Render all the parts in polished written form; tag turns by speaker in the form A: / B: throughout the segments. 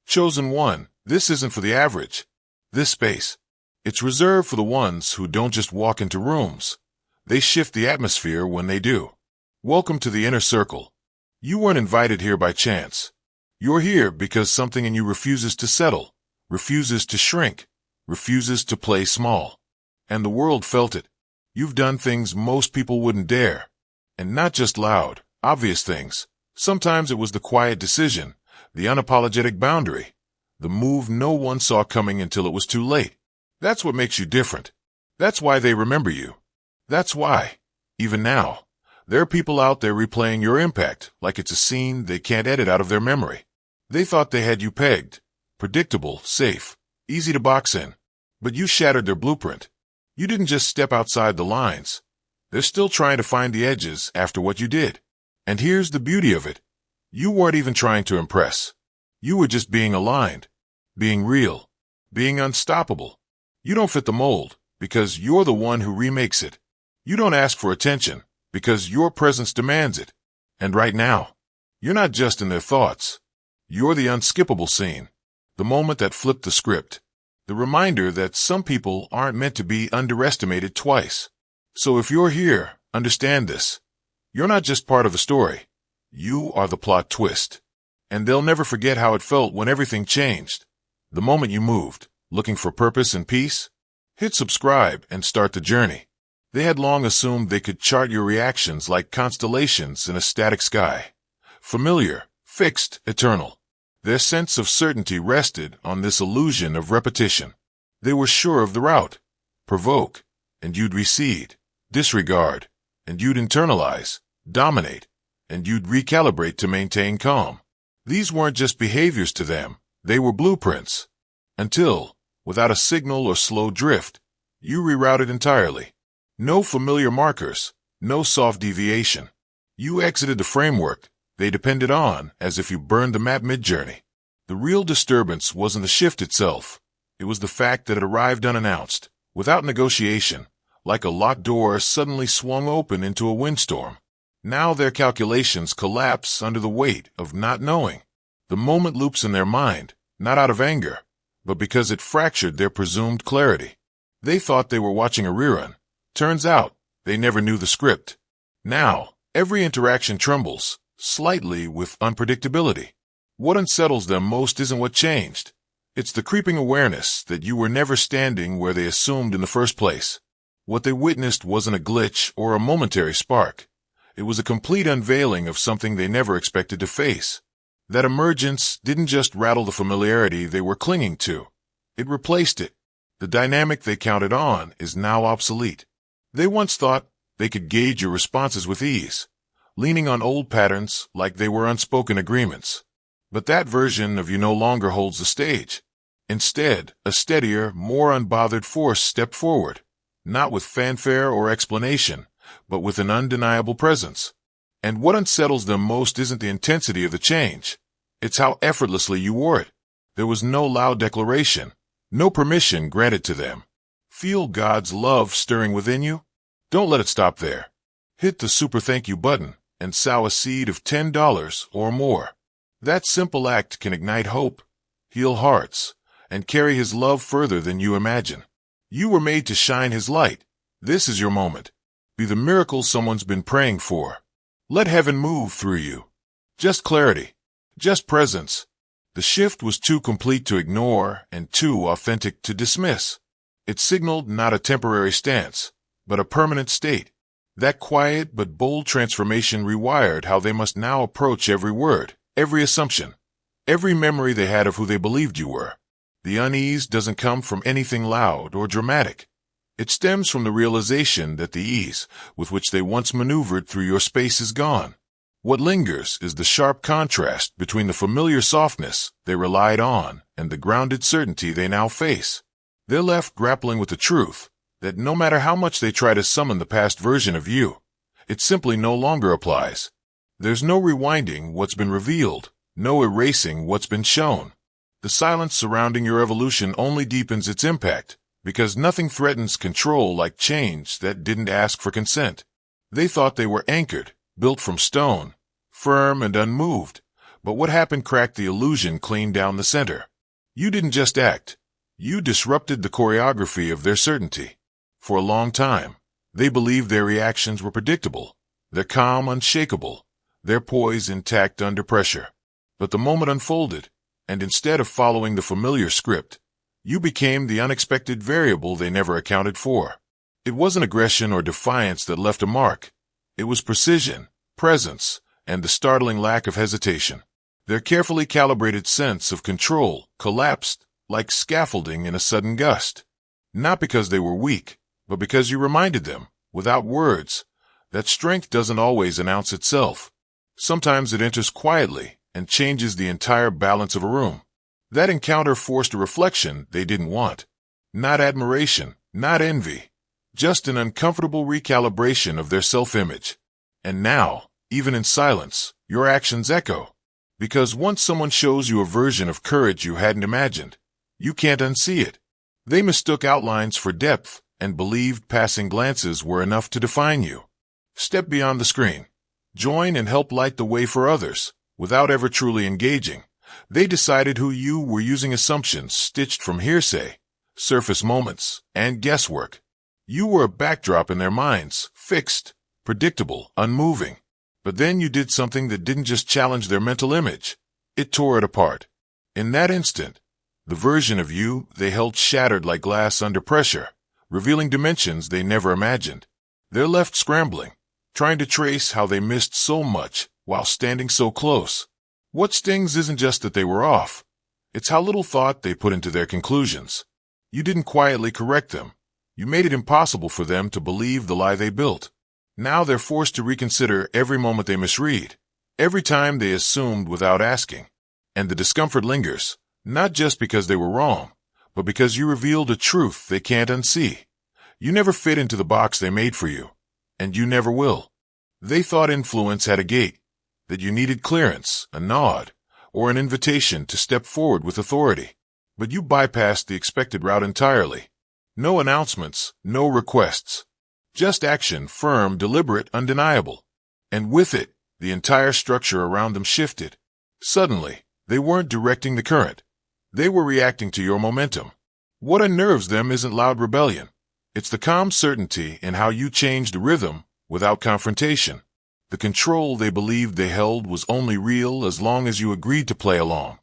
A: Chosen one, this isn't for the average. This space. It's reserved for the ones who don't just walk into rooms. They shift the atmosphere when they do. Welcome to the inner circle. You weren't invited here by chance. You're here because something in you refuses to settle, refuses to shrink, refuses to play small. And the world felt it. You've done things most people wouldn't dare. And not just loud, obvious things. Sometimes it was the quiet decision, the unapologetic boundary, the move no one saw coming until it was too late. That's what makes you different. That's why they remember you. That's why, even now, there are people out there replaying your impact like it's a scene they can't edit out of their memory. They thought they had you pegged, predictable, safe, easy to box in. But you shattered their blueprint. You didn't just step outside the lines. They're still trying to find the edges after what you did. And here's the beauty of it. You weren't even trying to impress. You were just being aligned, being real, being unstoppable. You don't fit the mold because you're the one who remakes it. You don't ask for attention because your presence demands it. And right now, you're not just in their thoughts. You're the unskippable scene, the moment that flipped the script, the reminder that some people aren't meant to be underestimated twice. So if you're here, understand this. You're not just part of a story. You are the plot twist. And they'll never forget how it felt when everything changed. The moment you moved, looking for purpose and peace. Hit subscribe and start the journey. They had long assumed they could chart your reactions like constellations in a static sky. Familiar, fixed, eternal. Their sense of certainty rested on this illusion of repetition. They were sure of the route. Provoke, and you'd recede. Disregard, and you'd internalize. Dominate, and you'd recalibrate to maintain calm. These weren't just behaviors to them. They were blueprints. Until, without a signal or slow drift, you rerouted entirely. No familiar markers, no soft deviation. You exited the framework they depended on as if you burned the map mid-journey. The real disturbance wasn't the shift itself. It was the fact that it arrived unannounced, without negotiation, like a locked door suddenly swung open into a windstorm. Now their calculations collapse under the weight of not knowing. The moment loops in their mind, not out of anger, but because it fractured their presumed clarity. They thought they were watching a rerun. Turns out, they never knew the script. Now, every interaction trembles, slightly with unpredictability. What unsettles them most isn't what changed. It's the creeping awareness that you were never standing where they assumed in the first place. What they witnessed wasn't a glitch or a momentary spark. It was a complete unveiling of something they never expected to face. That emergence didn't just rattle the familiarity they were clinging to. It replaced it. The dynamic they counted on is now obsolete. They once thought they could gauge your responses with ease, leaning on old patterns like they were unspoken agreements. But that version of you no longer holds the stage. Instead, a steadier, more unbothered force stepped forward, not with fanfare or explanation, but with an undeniable presence. And what unsettles them most isn't the intensity of the change. It's how effortlessly you wore it. There was no loud declaration, no permission granted to them. Feel God's love stirring within you? Don't let it stop there. Hit the super thank you button and sow a seed of $10 or more. That simple act can ignite hope, heal hearts, and carry His love further than you imagine. You were made to shine His light. This is your moment. Be the miracle someone's been praying for. Let heaven move through you. Just clarity. Just presence. The shift was too complete to ignore and too authentic to dismiss. It signaled not a temporary stance, but a permanent state. That quiet but bold transformation rewired how they must now approach every word, every assumption, every memory they had of who they believed you were. The unease doesn't come from anything loud or dramatic. It stems from the realization that the ease with which they once maneuvered through your space is gone. What lingers is the sharp contrast between the familiar softness they relied on and the grounded certainty they now face. They're left grappling with the truth that no matter how much they try to summon the past version of you, it simply no longer applies. There's no rewinding what's been revealed, no erasing what's been shown. The silence surrounding your evolution only deepens its impact, because nothing threatens control like change that didn't ask for consent. They thought they were anchored, built from stone, firm and unmoved, But what happened cracked the illusion clean down the center. You didn't just act. You disrupted the choreography of their certainty. For a long time, they believed their reactions were predictable, their calm unshakable, their poise intact under pressure. But the moment unfolded, and instead of following the familiar script, you became the unexpected variable they never accounted for. It wasn't aggression or defiance that left a mark. It was precision, presence, and the startling lack of hesitation. Their carefully calibrated sense of control collapsed like scaffolding in a sudden gust. Not because they were weak, but because you reminded them, without words, that strength doesn't always announce itself. Sometimes it enters quietly and changes the entire balance of a room. That encounter forced a reflection they didn't want. Not admiration, not envy, just an uncomfortable recalibration of their self-image. And now, even in silence, your actions echo. Because once someone shows you a version of courage you hadn't imagined, you can't unsee it. They mistook outlines for depth and believed passing glances were enough to define you. Step beyond the screen. Join and help light the way for others, without ever truly engaging. They decided who you were using assumptions stitched from hearsay, surface moments, and guesswork. You were a backdrop in their minds, fixed, predictable, unmoving. But then you did something that didn't just challenge their mental image. It tore it apart. In that instant, the version of you they held shattered like glass under pressure, revealing dimensions they never imagined. They're left scrambling, trying to trace how they missed so much while standing so close. What stings isn't just that they were off. It's how little thought they put into their conclusions. You didn't quietly correct them. You made it impossible for them to believe the lie they built. Now they're forced to reconsider every moment they misread, every time they assumed without asking. And the discomfort lingers, not just because they were wrong, but because you revealed a truth they can't unsee. You never fit into the box they made for you, and you never will. They thought influence had a gate, that you needed clearance, a nod, or an invitation to step forward with authority. But you bypassed the expected route entirely. No announcements, no requests. Just action, firm, deliberate, undeniable. And with it, the entire structure around them shifted. Suddenly, they weren't directing the current. They were reacting to your momentum. What unnerves them isn't loud rebellion. It's the calm certainty in how you changed the rhythm without confrontation. The control they believed they held was only real as long as you agreed to play along.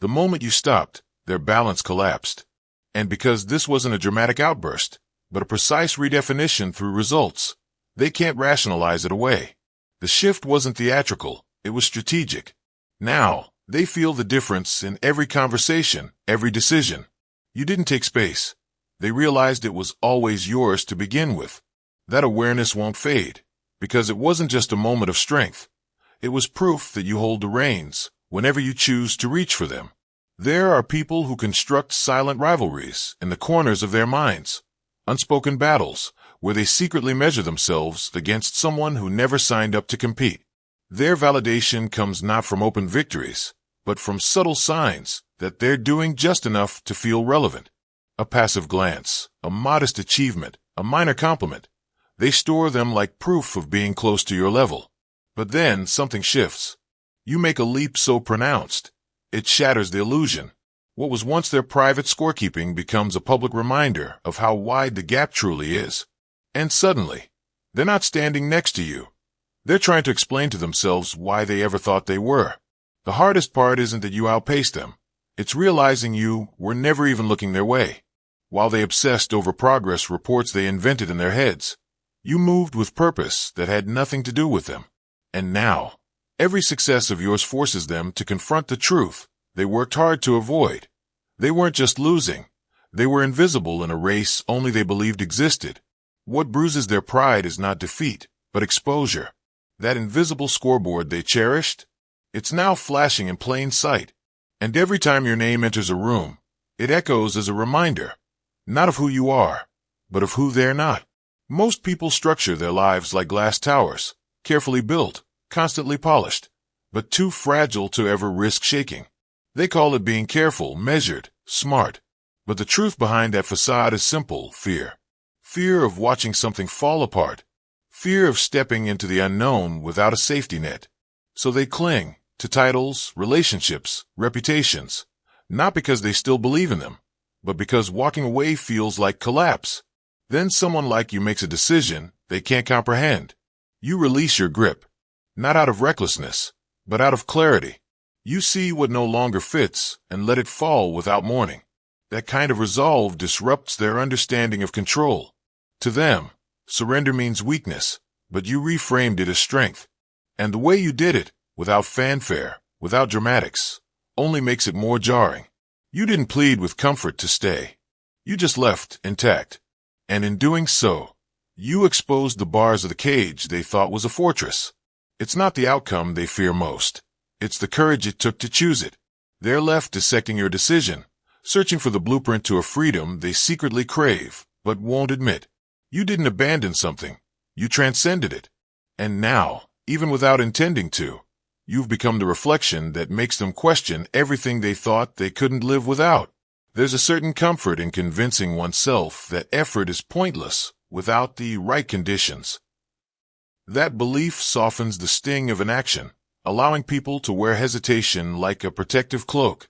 A: The moment you stopped, their balance collapsed. And because this wasn't a dramatic outburst, but a precise redefinition through results, they can't rationalize it away. The shift wasn't theatrical, it was strategic. Now, they feel the difference in every conversation, every decision. You didn't take space. They realized it was always yours to begin with. That awareness won't fade, because it wasn't just a moment of strength. It was proof that you hold the reins whenever you choose to reach for them. There are people who construct silent rivalries in the corners of their minds, unspoken battles where they secretly measure themselves against someone who never signed up to compete. Their validation comes not from open victories, but from subtle signs that they're doing just enough to feel relevant. A passive glance, a modest achievement, a minor compliment. They store them like proof of being close to your level. But then something shifts. You make a leap so pronounced, it shatters the illusion. What was once their private scorekeeping becomes a public reminder of how wide the gap truly is. And suddenly, they're not standing next to you. They're trying to explain to themselves why they ever thought they were. The hardest part isn't that you outpaced them. It's realizing you were never even looking their way. While they obsessed over progress reports they invented in their heads, you moved with purpose that had nothing to do with them. And now, every success of yours forces them to confront the truth they worked hard to avoid. They weren't just losing. They were invisible in a race only they believed existed. What bruises their pride is not defeat, but exposure. That invisible scoreboard they cherished, it's now flashing in plain sight. And every time your name enters a room, it echoes as a reminder, not of who you are, but of who they're not. Most people structure their lives like glass towers, carefully built, constantly polished, but too fragile to ever risk shaking. They call it being careful, measured, smart. But the truth behind that facade is simple: fear. Fear of watching something fall apart. Fear of stepping into the unknown without a safety net. So they cling, to titles, relationships, reputations, not because they still believe in them, but because walking away feels like collapse. Then someone like you makes a decision they can't comprehend. You release your grip, not out of recklessness, but out of clarity. You see what no longer fits and let it fall without mourning. That kind of resolve disrupts their understanding of control. To them, surrender means weakness, but you reframed it as strength. And the way you did it, without fanfare, without dramatics, only makes it more jarring. You didn't plead with comfort to stay. You just left intact. And in doing so, you exposed the bars of the cage they thought was a fortress. It's not the outcome they fear most. It's the courage it took to choose it. They're left dissecting your decision, searching for the blueprint to a freedom they secretly crave, but won't admit. You didn't abandon something. You transcended it. And now, even without intending to, you've become the reflection that makes them question everything they thought they couldn't live without. There's a certain comfort in convincing oneself that effort is pointless without the right conditions. That belief softens the sting of inaction, allowing people to wear hesitation like a protective cloak.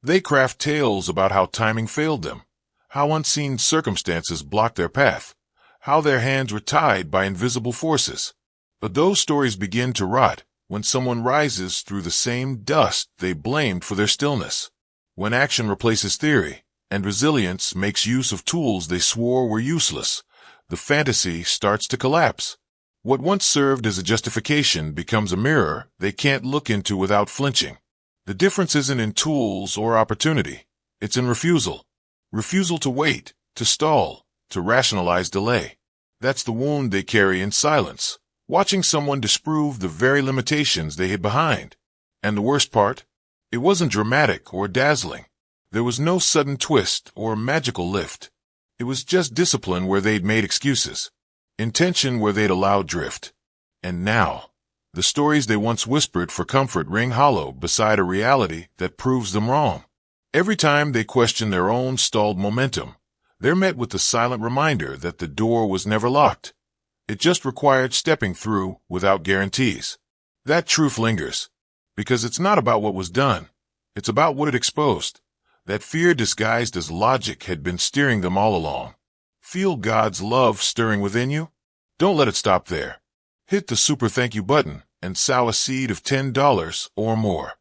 A: They craft tales about how timing failed them, how unseen circumstances blocked their path, how their hands were tied by invisible forces. But those stories begin to rot when someone rises through the same dust they blamed for their stillness. When action replaces theory, and resilience makes use of tools they swore were useless, the fantasy starts to collapse. What once served as a justification becomes a mirror they can't look into without flinching. The difference isn't in tools or opportunity. It's in refusal. Refusal to wait, to stall, to rationalize delay. That's the wound they carry in silence, watching someone disprove the very limitations they hid behind. And the worst part? It wasn't dramatic or dazzling. There was no sudden twist or magical lift. It was just discipline where they'd made excuses, intention where they'd allowed drift. And now, the stories they once whispered for comfort ring hollow beside a reality that proves them wrong. Every time they question their own stalled momentum, they're met with the silent reminder that the door was never locked. It just required stepping through without guarantees. That truth lingers, because it's not about what was done. It's about what it exposed. That fear disguised as logic had been steering them all along. Feel God's love stirring within you? Don't let it stop there. Hit the super thank you button and sow a seed of $10 or more.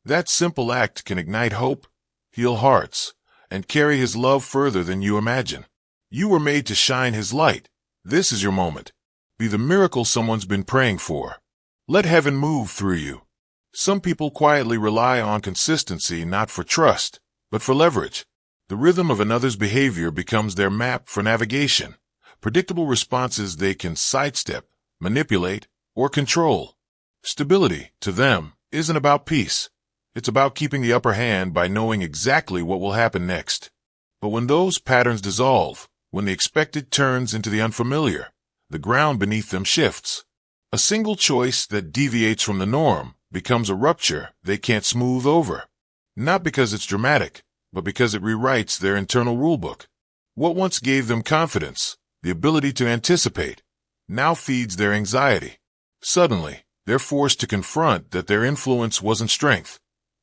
A: That simple act can ignite hope, heal hearts, and carry His love further than you imagine. You were made to shine His light. This is your moment. Be the miracle someone's been praying for. Let heaven move through you. Some people quietly rely on consistency not for trust, but for leverage. The rhythm of another's behavior becomes their map for navigation, predictable responses they can sidestep, manipulate, or control. Stability, to them, isn't about peace. It's about keeping the upper hand by knowing exactly what will happen next. But when those patterns dissolve, when the expected turns into the unfamiliar, the ground beneath them shifts. A single choice that deviates from the norm becomes a rupture they can't smooth over. Not because it's dramatic, but because it rewrites their internal rulebook. What once gave them confidence, the ability to anticipate, now feeds their anxiety. Suddenly, they're forced to confront that their influence wasn't strength.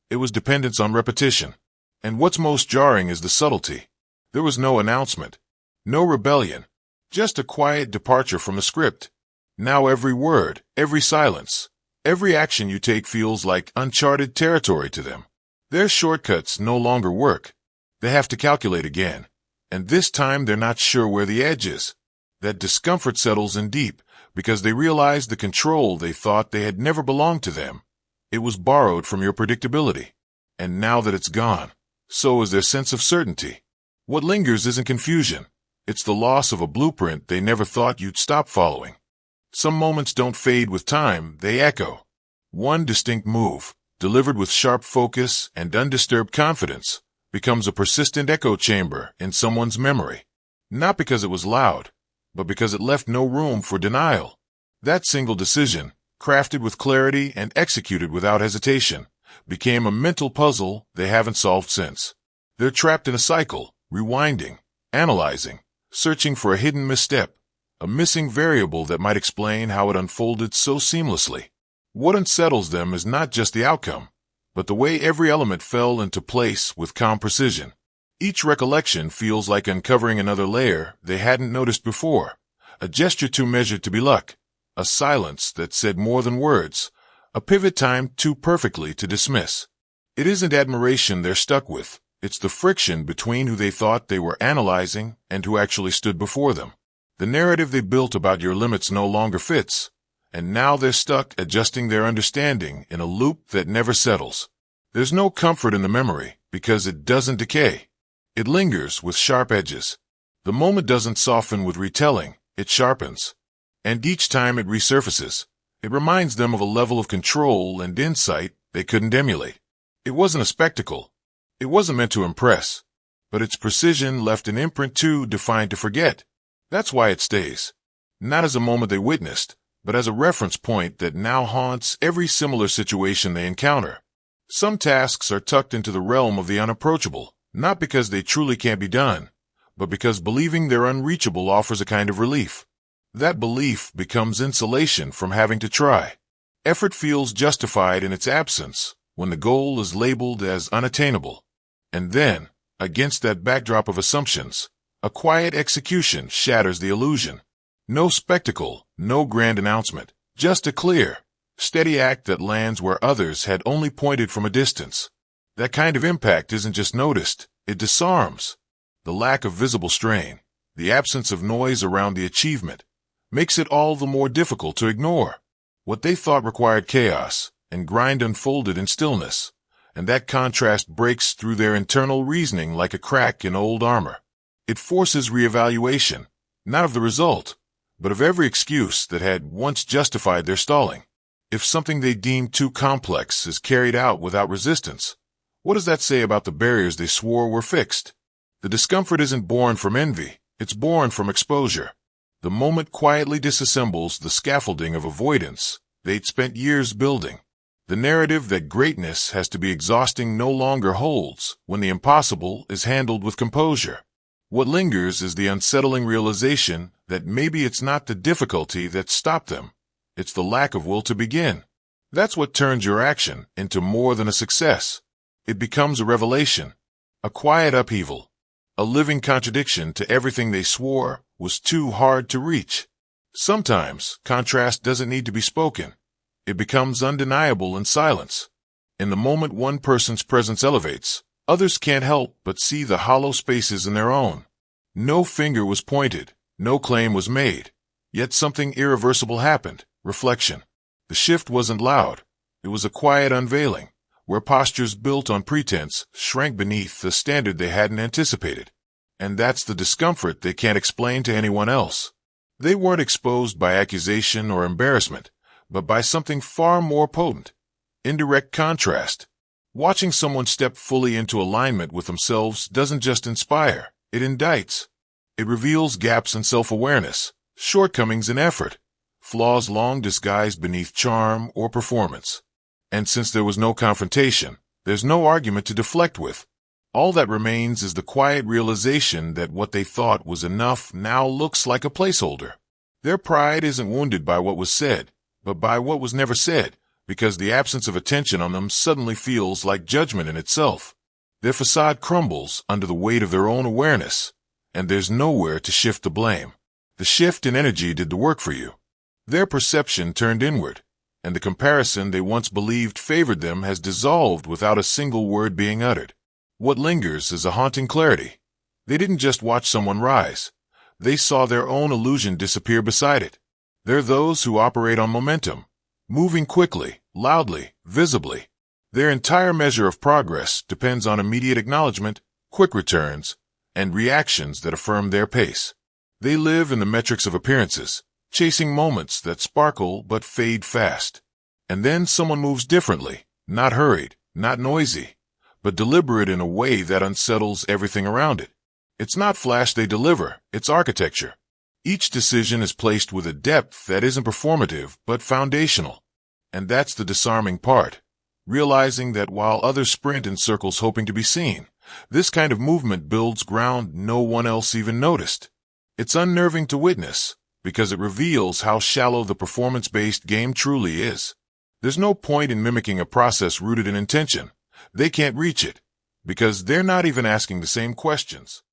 A: It was dependence on repetition. And what's most jarring is the subtlety. There was no announcement, no rebellion, just a quiet departure from the script. Now every word, every silence, every action you take feels like uncharted territory to them. Their shortcuts no longer work. They have to calculate again. And this time they're not sure where the edge is. That discomfort settles in deep because they realize the control they thought they had never belonged to them. It was borrowed from your predictability. And now that it's gone, so is their sense of certainty. What lingers isn't confusion. It's the loss of a blueprint they never thought you'd stop following. Some moments don't fade with time, they echo. One distinct move, delivered with sharp focus and undisturbed confidence, becomes a persistent echo chamber in someone's memory. Not because it was loud, but because it left no room for denial. That single decision, crafted with clarity and executed without hesitation, became a mental puzzle they haven't solved since. They're trapped in a cycle, rewinding, analyzing, searching for a hidden misstep, a missing variable that might explain how it unfolded so seamlessly. What unsettles them is not just the outcome, but the way every element fell into place with calm precision. Each recollection feels like uncovering another layer they hadn't noticed before, a gesture too measured to be luck, a silence that said more than words, a pivot timed too perfectly to dismiss. It isn't admiration they're stuck with, it's the friction between who they thought they were analyzing and who actually stood before them. The narrative they built about your limits no longer fits, and now they're stuck adjusting their understanding in a loop that never settles. There's no comfort in the memory because it doesn't decay. It lingers with sharp edges. The moment doesn't soften with retelling, it sharpens. And each time it resurfaces, it reminds them of a level of control and insight they couldn't emulate. It wasn't a spectacle. It wasn't meant to impress. But its precision left an imprint too defined to forget. That's why it stays. Not as a moment they witnessed, but as a reference point that now haunts every similar situation they encounter. Some tasks are tucked into the realm of the unapproachable, not because they truly can't be done, but because believing they're unreachable offers a kind of relief. That belief becomes insulation from having to try. Effort feels justified in its absence when the goal is labeled as unattainable. And then, against that backdrop of assumptions, a quiet execution shatters the illusion. No spectacle, no grand announcement, just a clear, steady act that lands where others had only pointed from a distance. That kind of impact isn't just noticed, it disarms. The lack of visible strain, the absence of noise around the achievement, makes it all the more difficult to ignore. What they thought required chaos and grind unfolded in stillness, and that contrast breaks through their internal reasoning like a crack in old armor. It forces reevaluation, not of the result, but of every excuse that had once justified their stalling. If something they deemed too complex is carried out without resistance, what does that say about the barriers they swore were fixed? The discomfort isn't born from envy, it's born from exposure. The moment quietly disassembles the scaffolding of avoidance they'd spent years building. The narrative that greatness has to be exhausting no longer holds when the impossible is handled with composure. What lingers is the unsettling realization that maybe it's not the difficulty that stopped them, it's the lack of will to begin. That's what turns your action into more than a success. It becomes a revelation, a quiet upheaval, a living contradiction to everything they swore was too hard to reach. Sometimes contrast doesn't need to be spoken. It becomes undeniable in silence. In the moment one person's presence elevates, others can't help but see the hollow spaces in their own. No finger was pointed, no claim was made, yet something irreversible happened, reflection. The shift wasn't loud. It was a quiet unveiling, where postures built on pretense shrank beneath the standard they hadn't anticipated. And that's the discomfort they can't explain to anyone else. They weren't exposed by accusation or embarrassment, but by something far more potent, indirect contrast. Watching someone step fully into alignment with themselves doesn't just inspire, it indicts. It reveals gaps in self-awareness, shortcomings in effort, flaws long disguised beneath charm or performance. And since there was no confrontation, there's no argument to deflect with. All that remains is the quiet realization that what they thought was enough now looks like a placeholder. Their pride isn't wounded by what was said, but by what was never said, because the absence of attention on them suddenly feels like judgment in itself. Their facade crumbles under the weight of their own awareness, and there's nowhere to shift the blame. The shift in energy did the work for you. Their perception turned inward, and the comparison they once believed favored them has dissolved without a single word being uttered. What lingers is a haunting clarity. They didn't just watch someone rise. They saw their own illusion disappear beside it. They're those who operate on momentum, moving quickly, loudly, visibly. Their entire measure of progress depends on immediate acknowledgement, quick returns, and reactions that affirm their pace. They live in the metrics of appearances, chasing moments that sparkle but fade fast. And then someone moves differently, not hurried, not noisy, but deliberate in a way that unsettles everything around it. It's not flash they deliver, it's architecture. Each decision is placed with a depth that isn't performative but foundational. And that's the disarming part, realizing that while others sprint in circles hoping to be seen, this kind of movement builds ground no one else even noticed. It's unnerving to witness, because it reveals how shallow the performance-based game truly is. There's no point in mimicking a process rooted in intention. They can't reach it because they're not even asking the same questions.